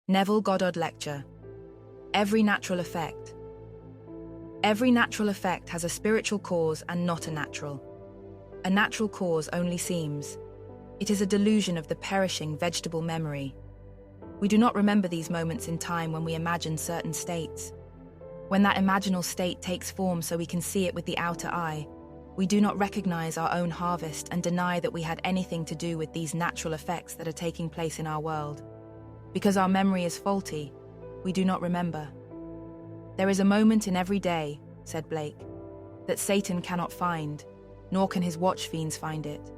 Neville Goddard lecture. Every natural effect. Every natural effect has a spiritual cause and not a natural. A natural cause only seems. It is a delusion of the perishing vegetable memory. We do not remember these moments in time when we imagine certain states. When that imaginal state takes form so we can see it with the outer eye, we do not recognize our own harvest and deny that we had anything to do with these natural effects that are taking place in our world. Because our memory is faulty, we do not remember. There is a moment in every day, said Blake, that Satan cannot find, nor can his watch fiends find it.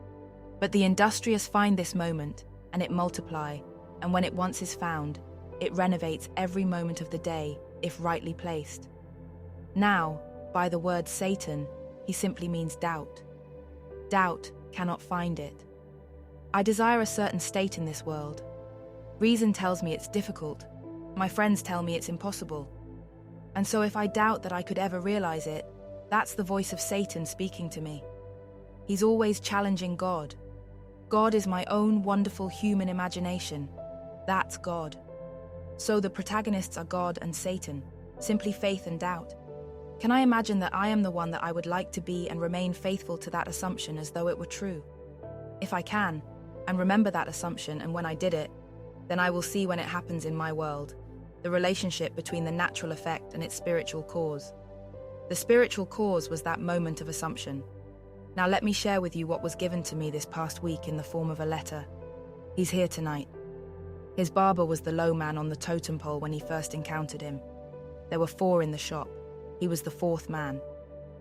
But the industrious find this moment, and it multiply, and when it once is found, it renovates every moment of the day, if rightly placed. Now, by the word Satan, he simply means doubt. Doubt cannot find it. I desire a certain state in this world. Reason tells me it's difficult. My friends tell me it's impossible. And so if I doubt that I could ever realize it, that's the voice of Satan speaking to me. He's always challenging God. God is my own wonderful human imagination. That's God. So the protagonists are God and Satan, simply faith and doubt. Can I imagine that I am the one that I would like to be and remain faithful to that assumption as though it were true? If I can, and remember that assumption, and when I did it, then I will see when it happens in my world, the relationship between the natural effect and its spiritual cause. The spiritual cause was that moment of assumption. Now let me share with you what was given to me this past week in the form of a letter. He's here tonight. His barber was the low man on the totem pole when he first encountered him. There were 4 in the shop. He was the 4th man.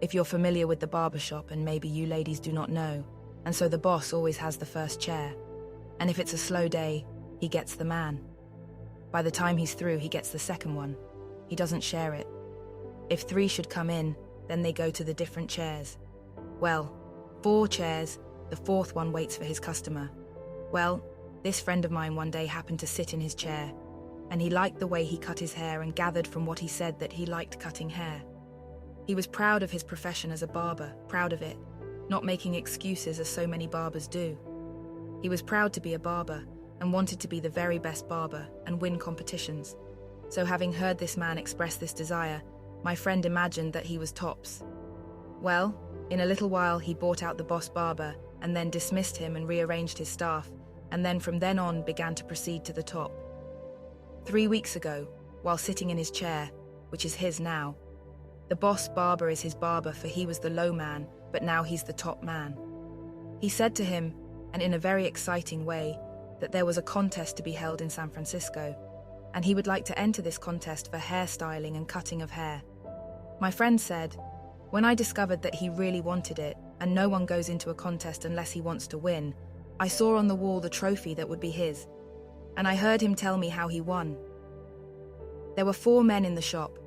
If you're familiar with the barber shop, and maybe you ladies do not know, and so the boss always has the first chair. And if it's a slow day, he gets the man. By the time he's through, he gets the second one. He doesn't share it. If 3 should come in, then they go to the different chairs. Well, 4 chairs, the 4th one waits for his customer. Well, this friend of mine one day happened to sit in his chair, and he liked the way he cut his hair and gathered from what he said that he liked cutting hair. He was proud of his profession as a barber, proud of it, not making excuses as so many barbers do. He was proud to be a barber and wanted to be the very best barber and win competitions. So having heard this man express this desire, my friend imagined that he was tops. Well, in a little while he bought out the boss barber and then dismissed him and rearranged his staff, and then from then on began to proceed to the top. 3 weeks ago, while sitting in his chair, which is his now, the boss barber is his barber, for he was the low man, but now he's the top man. He said to him, and in a very exciting way, that there was a contest to be held in San Francisco, and he would like to enter this contest for hairstyling and cutting of hair. My friend said, when I discovered that he really wanted it, and no one goes into a contest unless he wants to win, I saw on the wall the trophy that would be his, and I heard him tell me how he won. There were 4 men in the shop.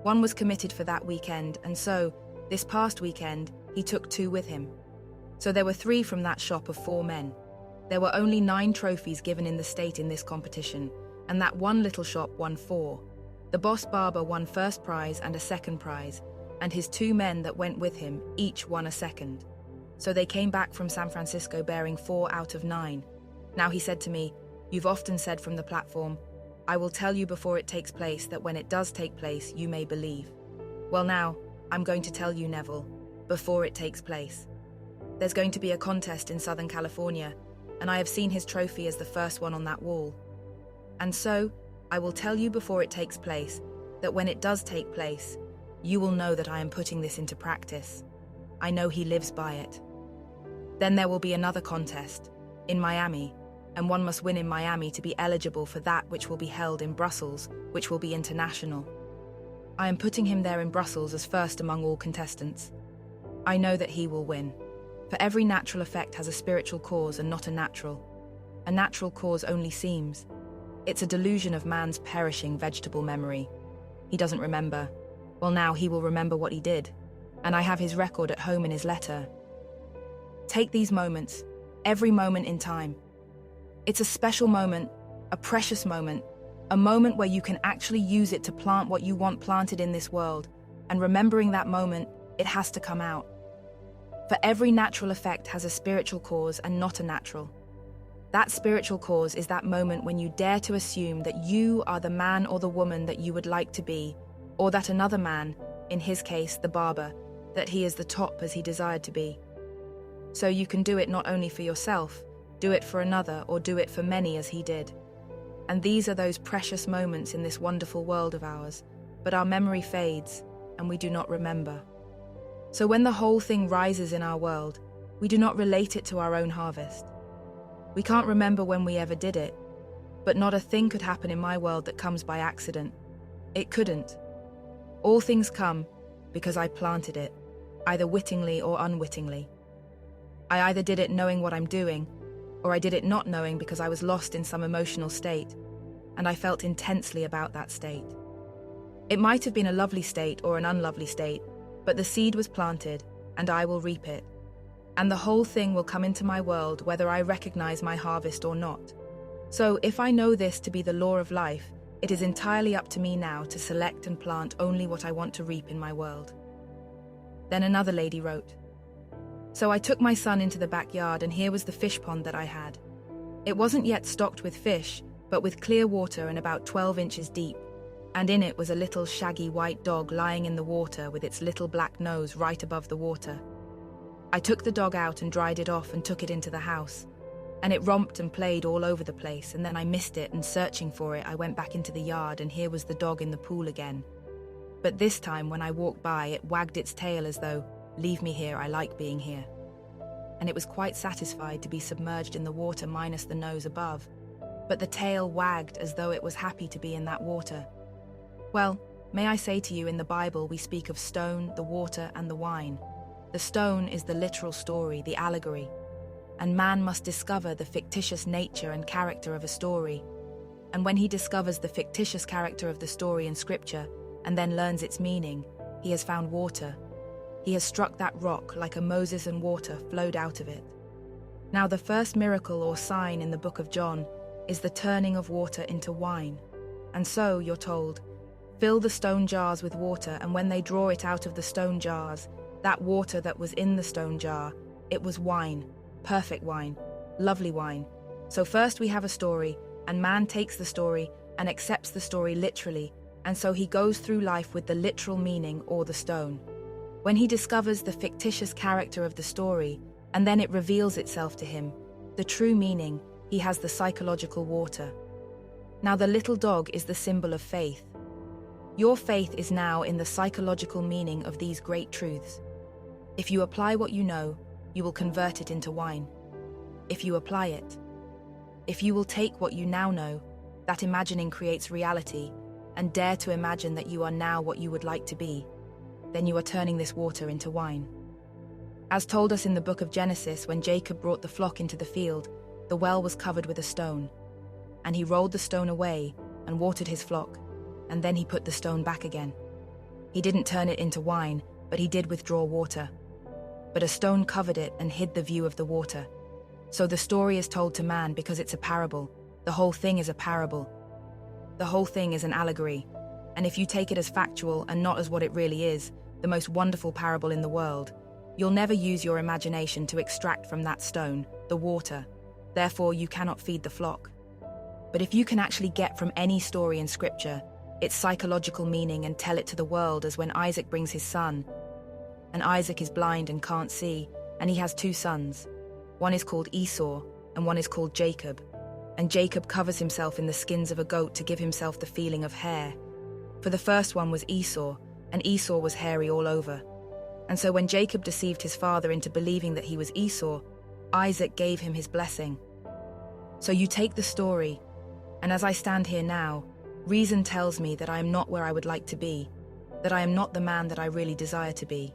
1 was committed for that weekend, and so, this past weekend, he took 2 with him. So there were 3 from that shop of 4 men. There were only 9 trophies given in the state in this competition, and that one little shop won 4. The boss barber won first prize and a second prize, and his 2 men that went with him each won a second. So they came back from San Francisco bearing 4 out of 9. Now he said to me, "You've often said from the platform, I will tell you before it takes place that when it does take place, you may believe. Well now, I'm going to tell you, Neville, before it takes place. There's going to be a contest in Southern California, and I have seen his trophy as the first one on that wall. And so, I will tell you before it takes place, that when it does take place, you will know that I am putting this into practice. I know he lives by it. Then there will be another contest, in Miami, and one must win in Miami to be eligible for that which will be held in Brussels, which will be international. I am putting him there in Brussels as first among all contestants. I know that he will win. For every natural effect has a spiritual cause and not a natural. A natural cause only seems. It's a delusion of man's perishing vegetable memory. He doesn't remember. Well now he will remember what he did, and I have his record at home in his letter. Take these moments, every moment in time. It's a special moment, a precious moment, a moment where you can actually use it to plant what you want planted in this world, and remembering that moment, it has to come out. For every natural effect has a spiritual cause and not a natural. That spiritual cause is that moment when you dare to assume that you are the man or the woman that you would like to be, or that another man, in his case the barber, that he is the top as he desired to be. So you can do it not only for yourself, do it for another, or do it for many as he did. And these are those precious moments in this wonderful world of ours, but our memory fades, and we do not remember. So when the whole thing rises in our world, we do not relate it to our own harvest. We can't remember when we ever did it, but not a thing could happen in my world that comes by accident. It couldn't. All things come because I planted it, either wittingly or unwittingly. I either did it knowing what I'm doing, or I did it not knowing because I was lost in some emotional state, and I felt intensely about that state. It might have been a lovely state or an unlovely state, but the seed was planted, and I will reap it. And the whole thing will come into my world whether I recognize my harvest or not. So if I know this to be the law of life, it is entirely up to me now to select and plant only what I want to reap in my world. Then another lady wrote, "So I took my son into the backyard, and here was the fish pond that I had. It wasn't yet stocked with fish, but with clear water and about 12 inches deep, and in it was a little shaggy white dog lying in the water with its little black nose right above the water. I took the dog out and dried it off and took it into the house, and it romped and played all over the place, and then I missed it, and searching for it I went back into the yard, and here was the dog in the pool again. But this time when I walked by, it wagged its tail as though, 'Leave me here, I like being here.' And it was quite satisfied to be submerged in the water minus the nose above, but the tail wagged as though it was happy to be in that water. Well, may I say to you, in the Bible we speak of stone, the water, and the wine. The stone is the literal story, the allegory, and man must discover the fictitious nature and character of a story. And when he discovers the fictitious character of the story in Scripture and then learns its meaning, he has found water. He has struck that rock like a Moses, and water flowed out of it. Now the first miracle or sign in the book of John is the turning of water into wine. And so, you're told, fill the stone jars with water, and when they draw it out of the stone jars, that water that was in the stone jar, it was wine, perfect wine, lovely wine. So first we have a story, and man takes the story and accepts the story literally, and so he goes through life with the literal meaning or the stone. When he discovers the fictitious character of the story, and then it reveals itself to him, the true meaning, he has the psychological water. Now the little dog is the symbol of faith. Your faith is now in the psychological meaning of these great truths. If you apply what you know, you will convert it into wine. If you apply it. If you will take what you now know, that imagining creates reality, and dare to imagine that you are now what you would like to be, then you are turning this water into wine. As told us in the book of Genesis, when Jacob brought the flock into the field, the well was covered with a stone, and he rolled the stone away and watered his flock, and then he put the stone back again. He didn't turn it into wine, but he did withdraw water. But a stone covered it and hid the view of the water. So the story is told to man because it's a parable. The whole thing is a parable. The whole thing is an allegory. And if you take it as factual and not as what it really is, the most wonderful parable in the world, you'll never use your imagination to extract from that stone, the water. Therefore, you cannot feed the flock. But if you can actually get from any story in Scripture its psychological meaning and tell it to the world, as when Isaac brings his son, and Isaac is blind and can't see, and he has two sons. One is called Esau, and one is called Jacob. And Jacob covers himself in the skins of a goat to give himself the feeling of hair. For the first one was Esau, and Esau was hairy all over. And so when Jacob deceived his father into believing that he was Esau, Isaac gave him his blessing. So you take the story, and as I stand here now, reason tells me that I am not where I would like to be, that I am not the man that I really desire to be.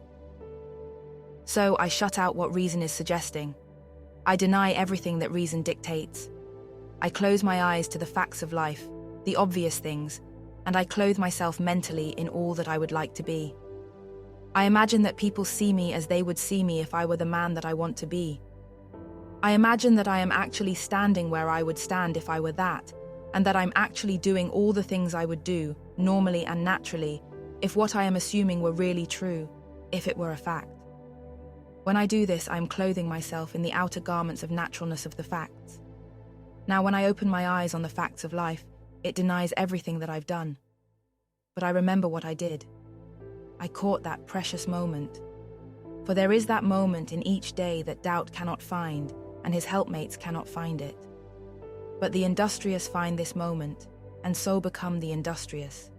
So I shut out what reason is suggesting. I deny everything that reason dictates. I close my eyes to the facts of life, the obvious things, and I clothe myself mentally in all that I would like to be. I imagine that people see me as they would see me if I were the man that I want to be. I imagine that I am actually standing where I would stand if I were that, and that I'm actually doing all the things I would do, normally and naturally, if what I am assuming were really true, if it were a fact. When I do this, I am clothing myself in the outer garments of naturalness of the facts. Now, when I open my eyes on the facts of life, it denies everything that I've done. But I remember what I did. I caught that precious moment. For there is that moment in each day that doubt cannot find, and his helpmates cannot find it. But the industrious find this moment, and so become the industrious.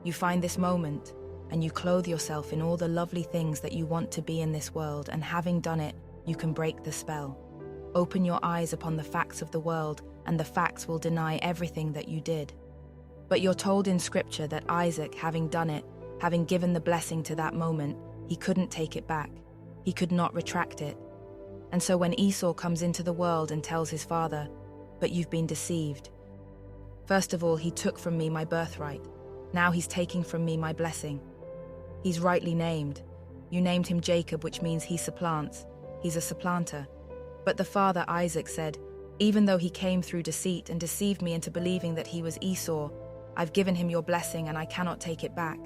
You find this moment, and you clothe yourself in all the lovely things that you want to be in this world, and having done it, you can break the spell. Open your eyes upon the facts of the world, and the facts will deny everything that you did. But you're told in scripture that Isaac, having done it, having given the blessing to that moment, he couldn't take it back. He could not retract it. And so when Esau comes into the world and tells his father, "But you've been deceived. First of all, he took from me my birthright. Now he's taking from me my blessing. He's rightly named. You named him Jacob, which means he supplants. He's a supplanter." But the father Isaac said, "Even though he came through deceit and deceived me into believing that he was Esau, I've given him your blessing and I cannot take it back."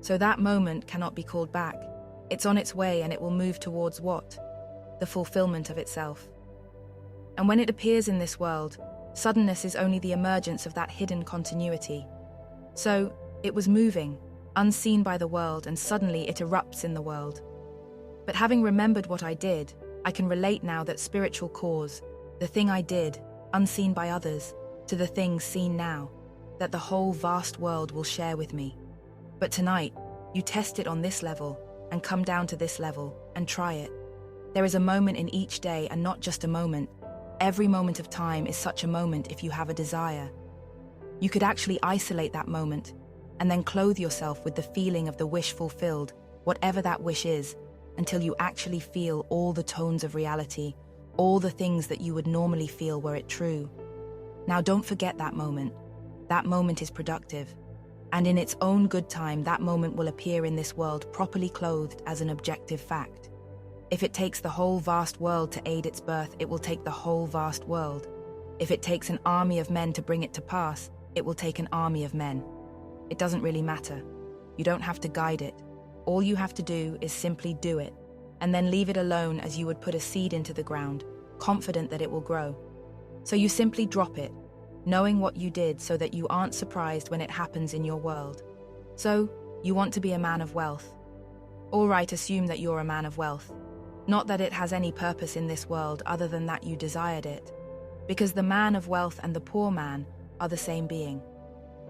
So that moment cannot be called back. It's on its way and it will move towards what? The fulfillment of itself. And when it appears in this world, suddenness is only the emergence of that hidden continuity. So, it was moving, unseen by the world, and suddenly it erupts in the world. But having remembered what I did, I can relate now that spiritual cause, the thing I did, unseen by others, to the things seen now, that the whole vast world will share with me. But tonight, you test it on this level, and come down to this level, and try it. There is a moment in each day, and not just a moment. Every moment of time is such a moment if you have a desire. You could actually isolate that moment, and then clothe yourself with the feeling of the wish fulfilled, whatever that wish is, until you actually feel all the tones of reality, all the things that you would normally feel were it true. Now don't forget that moment. That moment is productive. And in its own good time, that moment will appear in this world properly clothed as an objective fact. If it takes the whole vast world to aid its birth, it will take the whole vast world. If it takes an army of men to bring it to pass, it will take an army of men. It doesn't really matter. You don't have to guide it. All you have to do is simply do it, and then leave it alone as you would put a seed into the ground, confident that it will grow. So you simply drop it, knowing what you did so that you aren't surprised when it happens in your world. So, you want to be a man of wealth. All right, assume that you're a man of wealth. Not that it has any purpose in this world other than that you desired it. Because the man of wealth and the poor man are the same being.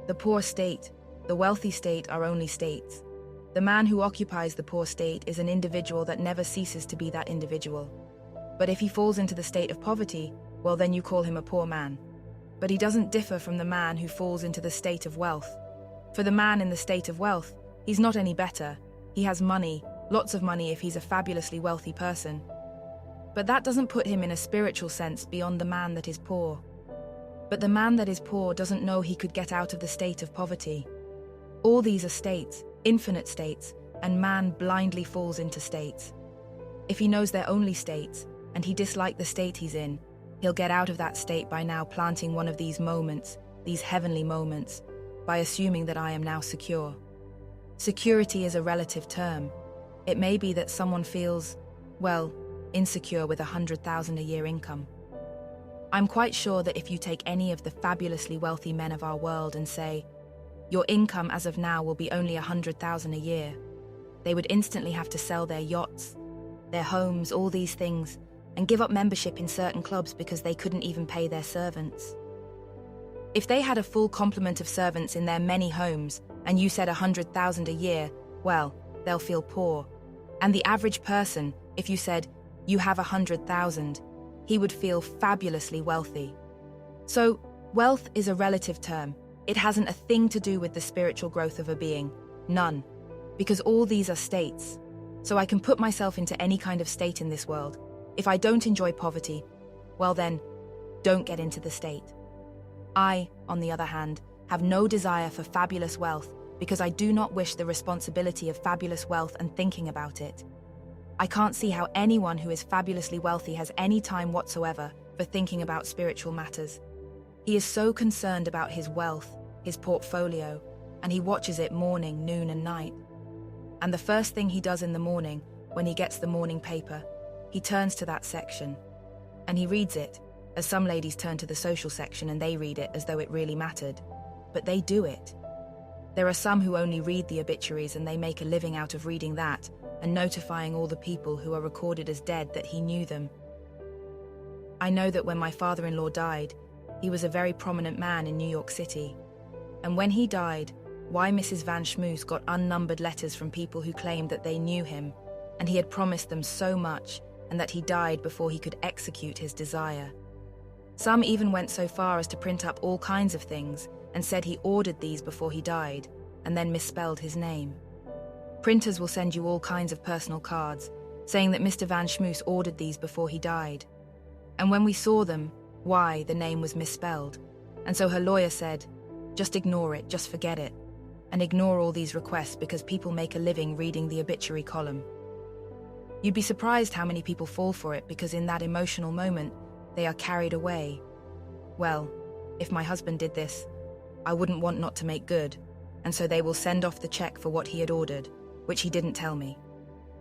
The poor state, the wealthy state are only states. The man who occupies the poor state is an individual that never ceases to be that individual. But if he falls into the state of poverty, well, then you call him a poor man. But he doesn't differ from the man who falls into the state of wealth. For the man in the state of wealth, he's not any better. He has money, lots of money if he's a fabulously wealthy person. But that doesn't put him in a spiritual sense beyond the man that is poor. But the man that is poor doesn't know he could get out of the state of poverty. All these are states, infinite states, and man blindly falls into states. If he knows they're only states, and he dislikes the state he's in, he'll get out of that state by now planting one of these moments, these heavenly moments, by assuming that I am now secure. Security is a relative term. It may be that someone feels, well, insecure with 100,000 a year income. I'm quite sure that if you take any of the fabulously wealthy men of our world and say, your income as of now will be only 100,000 a year, they would instantly have to sell their yachts, their homes, all these things, and give up membership in certain clubs because they couldn't even pay their servants. If they had a full complement of servants in their many homes, and you said 100,000 a year, well, they'll feel poor. And the average person, if you said, you have 100,000, he would feel fabulously wealthy. So, wealth is a relative term. It hasn't a thing to do with the spiritual growth of a being. None. Because all these are states. So I can put myself into any kind of state in this world. If I don't enjoy poverty, well then, don't get into the state. I, on the other hand, have no desire for fabulous wealth because I do not wish the responsibility of fabulous wealth and thinking about it. I can't see how anyone who is fabulously wealthy has any time whatsoever for thinking about spiritual matters. He is so concerned about his wealth, his portfolio, and he watches it morning, noon, and night. And the first thing he does in the morning, when he gets the morning paper, he turns to that section, and he reads it, as some ladies turn to the social section and they read it as though it really mattered. But they do it. There are some who only read the obituaries and they make a living out of reading that and notifying all the people who are recorded as dead that he knew them. I know that when my father-in-law died, he was a very prominent man in New York City. And when he died, why Mrs. Van Schmoes got unnumbered letters from people who claimed that they knew him, and he had promised them so much, and that he died before he could execute his desire. Some even went so far as to print up all kinds of things, and said he ordered these before he died, and then misspelled his name. Printers will send you all kinds of personal cards, saying that Mr. Van Schmoes ordered these before he died. And when we saw them, why, the name was misspelled. And so her lawyer said, just ignore it, just forget it, and ignore all these requests because people make a living reading the obituary column. You'd be surprised how many people fall for it because in that emotional moment, they are carried away. Well, if my husband did this, I wouldn't want not to make good, and so they will send off the check for what he had ordered, which he didn't tell me.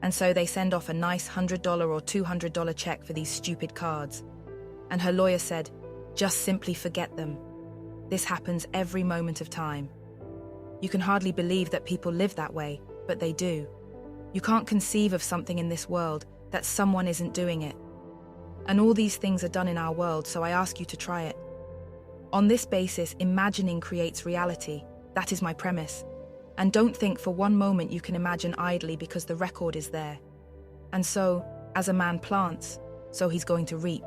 And so they send off a nice $100 or $200 check for these stupid cards. And her lawyer said, just simply forget them. This happens every moment of time. You can hardly believe that people live that way, but they do. You can't conceive of something in this world that someone isn't doing it. And all these things are done in our world, so I ask you to try it. On this basis, imagining creates reality. That is my premise. And don't think for one moment you can imagine idly because the record is there. And so, as a man plants, so he's going to reap.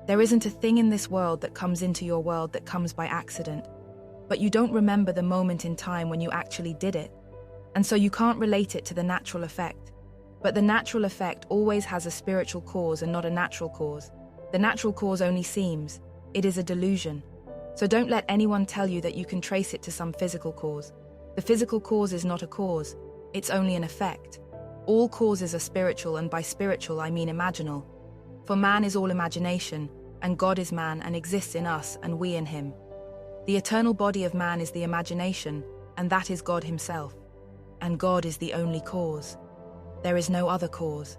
There isn't a thing in this world that comes into your world that comes by accident. But you don't remember the moment in time when you actually did it. And so you can't relate it to the natural effect. But the natural effect always has a spiritual cause and not a natural cause. The natural cause only seems. It is a delusion. So don't let anyone tell you that you can trace it to some physical cause. The physical cause is not a cause. It's only an effect. All causes are spiritual, and by spiritual I mean imaginal. For man is all imagination, and God is man and exists in us and we in him. The eternal body of man is the imagination, and that is God himself. And God is the only cause. There is no other cause.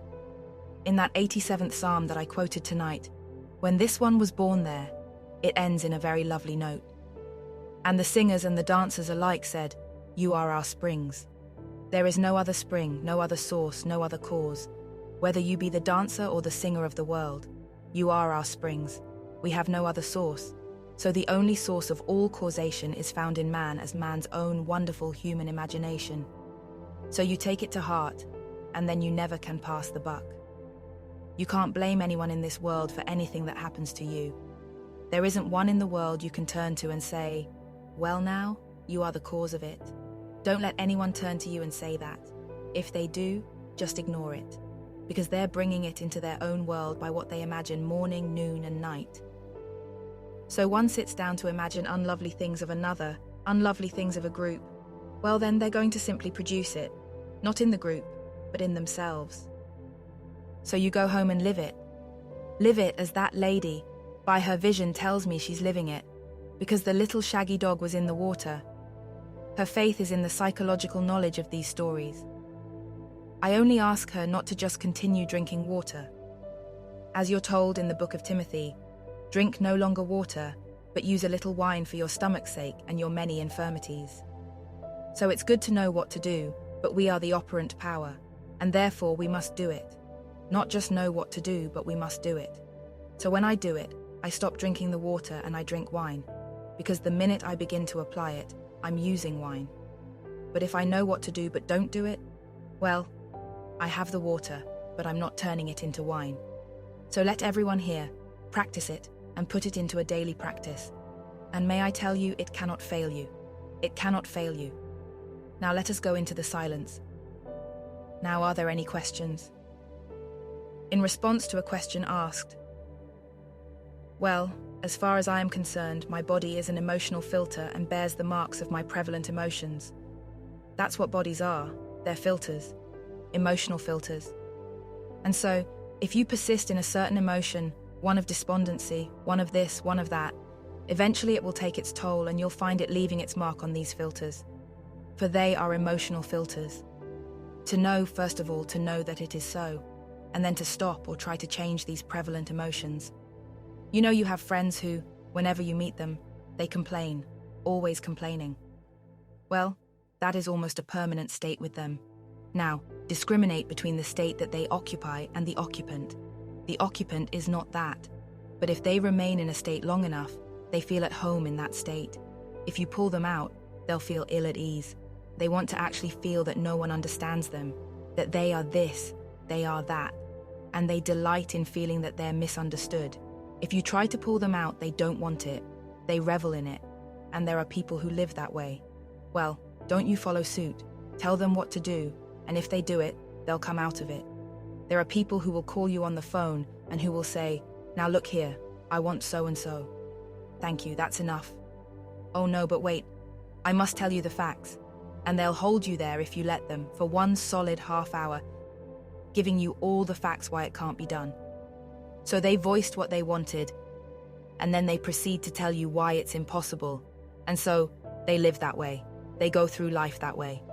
In that 87th Psalm that I quoted tonight, when this one was born there, it ends in a very lovely note. And the singers and the dancers alike said, you are our springs. There is no other spring, no other source, no other cause. Whether you be the dancer or the singer of the world, you are our springs. We have no other source. So the only source of all causation is found in man as man's own wonderful human imagination. So you take it to heart, and then you never can pass the buck. You can't blame anyone in this world for anything that happens to you. There isn't one in the world you can turn to and say, well now, you are the cause of it. Don't let anyone turn to you and say that. If they do, just ignore it, because they're bringing it into their own world by what they imagine morning, noon, and night. So one sits down to imagine unlovely things of another, unlovely things of a group. Well then, they're going to simply produce it, not in the group, but in themselves. So you go home and live it. Live it as that lady, by her vision, tells me she's living it, because the little shaggy dog was in the water. Her faith is in the psychological knowledge of these stories. I only ask her not to just continue drinking water. As you're told in the book of Timothy, drink no longer water, but use a little wine for your stomach's sake and your many infirmities. So it's good to know what to do, but we are the operant power, and therefore we must do it. Not just know what to do, but we must do it. So when I do it, I stop drinking the water and I drink wine, because the minute I begin to apply it, I'm using wine. But if I know what to do but don't do it, well, I have the water, but I'm not turning it into wine. So let everyone here practice it and put it into a daily practice. And may I tell you, it cannot fail you. It cannot fail you. Now let us go into the silence. Now, are there any questions? In response to a question asked, well, as far as I am concerned, my body is an emotional filter and bears the marks of my prevalent emotions. That's what bodies are. They're filters. Emotional filters. And so, if you persist in a certain emotion, one of despondency, one of this, one of that, eventually it will take its toll and you'll find it leaving its mark on these filters. For they are emotional filters. To know, first of all, to know that it is so, and then to stop or try to change these prevalent emotions. You know, you have friends who, whenever you meet them, they complain, always complaining. Well, that is almost a permanent state with them. Now, discriminate between the state that they occupy and the occupant. The occupant is not that, but if they remain in a state long enough, they feel at home in that state. If you pull them out, they'll feel ill at ease. They want to actually feel that no one understands them, that they are this, they are that, and they delight in feeling that they're misunderstood. If you try to pull them out, they don't want it. They revel in it, and there are people who live that way. Well, don't you follow suit. Tell them what to do, and if they do it, they'll come out of it. There are people who will call you on the phone and who will say, "Now look here, I want so and so." "Thank you, that's enough." "Oh no, but wait, I must tell you the facts." And they'll hold you there if you let them for one solid half hour, giving you all the facts why it can't be done. So they voiced what they wanted, and then they proceed to tell you why it's impossible. And so they live that way. They go through life that way.